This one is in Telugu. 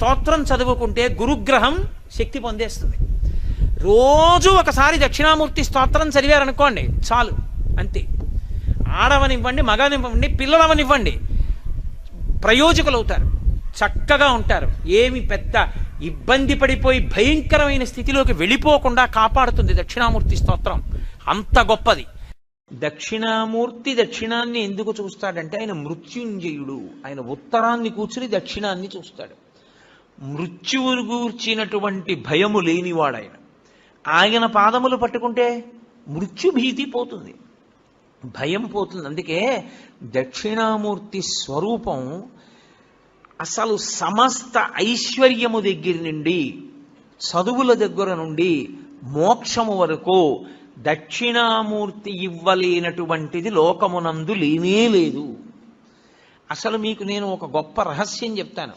స్తోత్రం చదువుకుంటే గురుగ్రహం శక్తి పొందేస్తుంది. రోజు ఒకసారి దక్షిణామూర్తి స్తోత్రం చదివారనుకోండి చాలు, అంతే. ఆడవనివ్వండి, మగనివ్వండి, పిల్లలవనివ్వండి, ప్రయోజకులు అవుతారు, చక్కగా ఉంటారు. ఏమి పెద్ద ఇబ్బంది పడిపోయి భయంకరమైన స్థితిలోకి వెళ్ళిపోకుండా కాపాడుతుంది దక్షిణామూర్తి స్తోత్రం. అంత గొప్పది. దక్షిణామూర్తి దక్షిణాన్ని ఎందుకు చూస్తాడంటే ఆయన మృత్యుంజయుడు. ఆయన ఉత్తరాన్ని కూర్చుని దక్షిణాన్ని చూస్తాడు. మృత్యువును గూర్చినటువంటి భయము లేనివాడాయన. ఆయన పాదములు పట్టుకుంటే మృత్యుభీతి పోతుంది, భయం పోతుంది. అందుకే దక్షిణామూర్తి స్వరూపం అసలు సమస్త ఐశ్వర్యము దగ్గర నుండి, చదువుల దగ్గర నుండి, మోక్షము వరకు దక్షిణామూర్తి ఇవ్వలేనటువంటిది లోకమునందు లేనే లేదు. అసలు మీకు నేను ఒక గొప్ప రహస్యం చెప్తాను.